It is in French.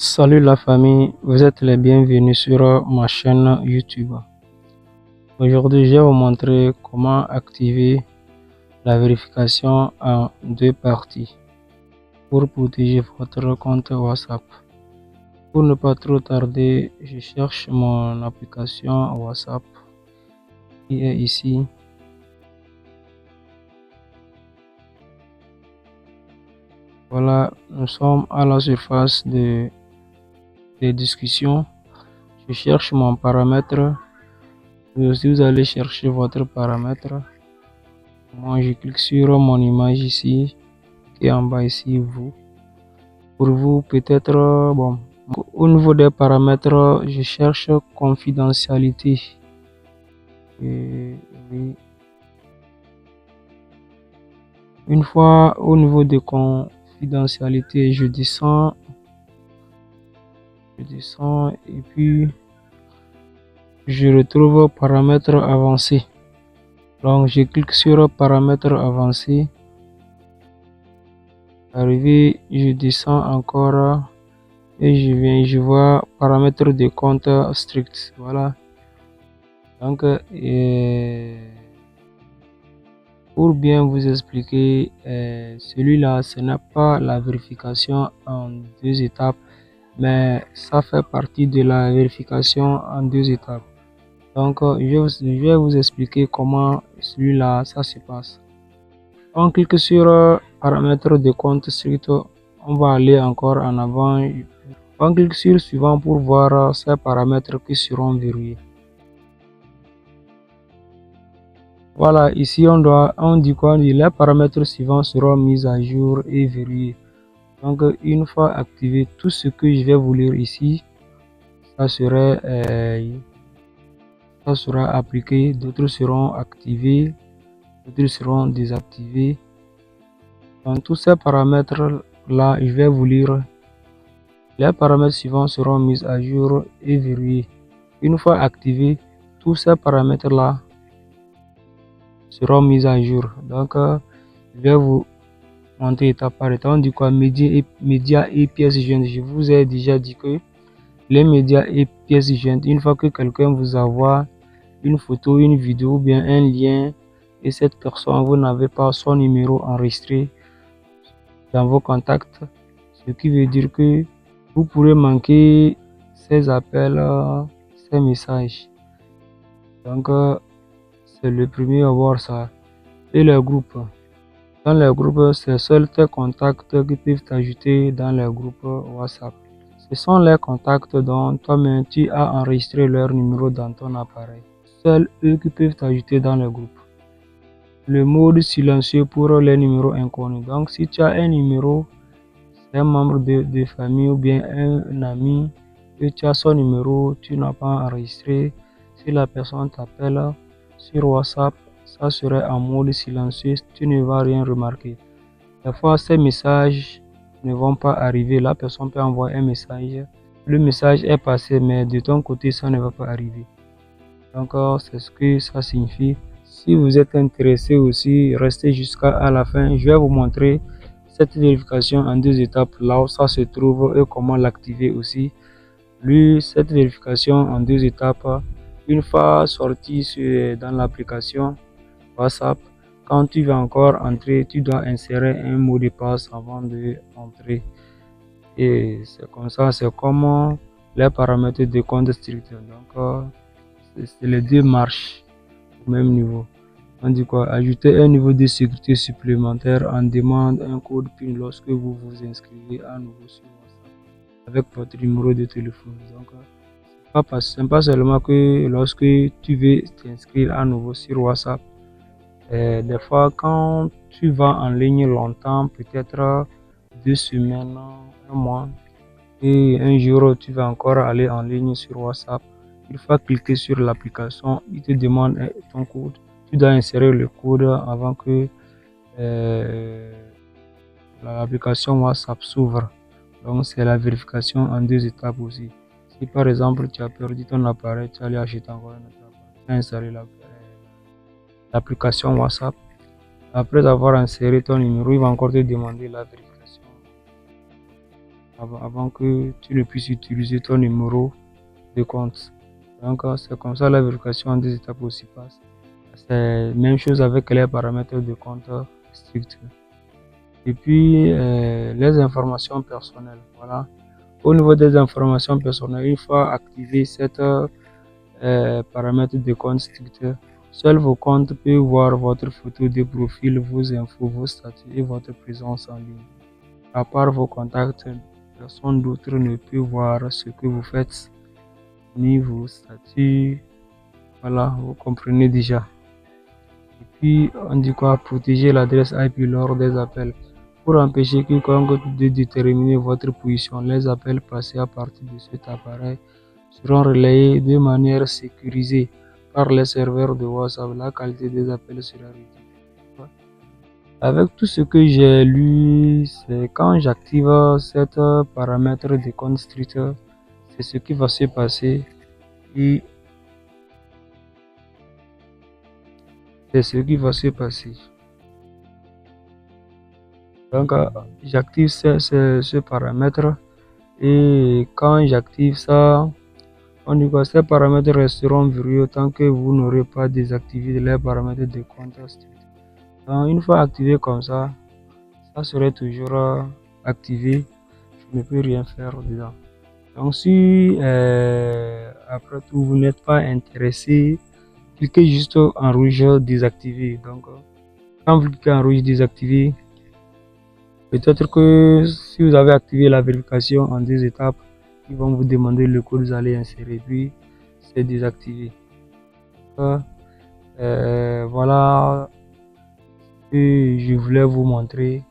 Salut la famille, vous êtes les bienvenus sur ma chaîne YouTube. Aujourd'hui, je vais vous montrer comment activer la vérification en deux parties pour protéger votre compte WhatsApp. Pour ne pas trop tarder, je cherche mon application WhatsApp qui est ici. Voilà, nous sommes à la surface des discussions. Je cherche mon paramètre. Vous allez chercher votre paramètre. Moi, je clique sur mon image ici, qui est en bas ici, vous. Pour vous, peut-être, bon, au niveau des paramètres, je cherche confidentialité. Et, oui. Une fois au niveau de confidentialité, je descends et puis je retrouve paramètres avancés. Donc, je clique sur paramètres avancés. Arrivé, je descends encore et je vois paramètres de compte strict. Voilà. Donc, pour bien vous expliquer, celui-là, ce n'est pas la vérification en deux étapes, mais ça fait partie de la vérification en deux étapes. Donc, je vais vous expliquer comment celui-là, ça se passe. On clique sur paramètres de compte strict, on va aller encore en avant. On clique sur suivant pour voir ces paramètres qui seront verrouillés. Voilà, ici on dit quoi? Les paramètres suivants seront mis à jour et verrouillés. Donc une fois activé, tout ce que je vais vous lire ici, ça sera appliqué, d'autres seront activés, d'autres seront désactivés. Dans tous ces paramètres là, je vais vous lire. Les paramètres suivants seront mis à jour et verrouillés. Une fois activés, tous ces paramètres là seront mis à jour. Donc je vais vous montrer étape par étape. On dit quoi? Médias et pièces jointes. Je vous ai déjà dit que les médias et pièces jointes, une fois que quelqu'un vous envoie une photo, une vidéo ou bien un lien et cette personne, vous n'avez pas son numéro enregistré dans vos contacts, ce qui veut dire que vous pourrez manquer ces appels, ces messages. Donc c'est le premier à voir ça. Et les groupes. Dans les groupes, c'est seuls tes contacts qui peuvent t'ajouter dans les groupes WhatsApp. Ce sont les contacts dont toi-même tu as enregistré leur numéro dans ton appareil. Seuls eux qui peuvent t'ajouter dans les groupes. Le mode silencieux pour les numéros inconnus. Donc si tu as un numéro, c'est un membre de famille ou bien un ami, et tu as son numéro, tu n'as pas enregistré, si la personne t'appelle sur WhatsApp, ça serait en mode silencieux, tu ne vas rien remarquer. Des fois, ces messages ne vont pas arriver. La personne peut envoyer un message. Le message est passé, mais de ton côté, ça ne va pas arriver. Donc, c'est ce que ça signifie. Si vous êtes intéressé aussi, restez jusqu'à la fin. Je vais vous montrer cette vérification en deux étapes, là où ça se trouve et comment l'activer aussi. Cette vérification en deux étapes, une fois sorti dans l'application WhatsApp, quand tu vas encore entrer, tu dois insérer un mot de passe avant d'entrer. Et c'est comme ça, c'est comme les paramètres de compte strict. Donc, c'est les deux marches au même niveau. On dit quoi? Ajouter un niveau de sécurité supplémentaire en demande un code PIN lorsque vous vous inscrivez à nouveau sur WhatsApp avec votre numéro de téléphone. Donc, c'est pas seulement que lorsque tu veux t'inscrire à nouveau sur WhatsApp. Des fois, quand tu vas en ligne longtemps, peut-être 2 semaines, un mois, et un jour tu vas encore aller en ligne sur WhatsApp, il faut cliquer sur l'application, il te demande ton code. Tu dois insérer le code avant que l'application WhatsApp s'ouvre. Donc, c'est la vérification en deux étapes aussi. Si par exemple tu as perdu ton appareil, tu allais acheter encore un autre appareil, tu as installé l'application WhatsApp. Après avoir inséré ton numéro, il va encore te demander la vérification. avant que tu ne puisses utiliser ton numéro de compte. Donc, c'est comme ça la vérification en 2 étapes aussi passe. C'est la même chose avec les paramètres de compte strict. Et puis, les informations personnelles. Voilà. Au niveau des informations personnelles, une fois activé cette paramètre de compte strict, seuls vos comptes peuvent voir votre photo de profil, vos infos, vos statuts et votre présence en ligne. À part vos contacts, personne d'autre ne peut voir ce que vous faites, ni vos statuts. Voilà, vous comprenez déjà. Et puis, on dit quoi? Protéger l'adresse IP lors des appels. Pour empêcher quiconque de déterminer votre position, les appels passés à partir de cet appareil seront relayés de manière sécurisée par les serveurs de WhatsApp. La qualité des appels sera réduite. Avec tout ce que j'ai lu, c'est quand j'active cet paramètre de compte strict, c'est ce qui va se passer et c'est ce qui va se passer. Donc, j'active ce paramètre et quand j'active ça, on dit que ces paramètres resteront verrouillés tant que vous n'aurez pas désactivé les paramètres de compte strict. Donc, une fois activé comme ça serait toujours activé. Je ne peux rien faire dedans. Donc, si après tout vous n'êtes pas intéressé, cliquez juste en rouge désactiver. Donc, quand vous cliquez en rouge désactiver, peut-être que si vous avez activé la vérification en 2 étapes, ils vont vous demander le code que vous allez insérer, puis c'est désactivé. Voilà ce que je voulais vous montrer.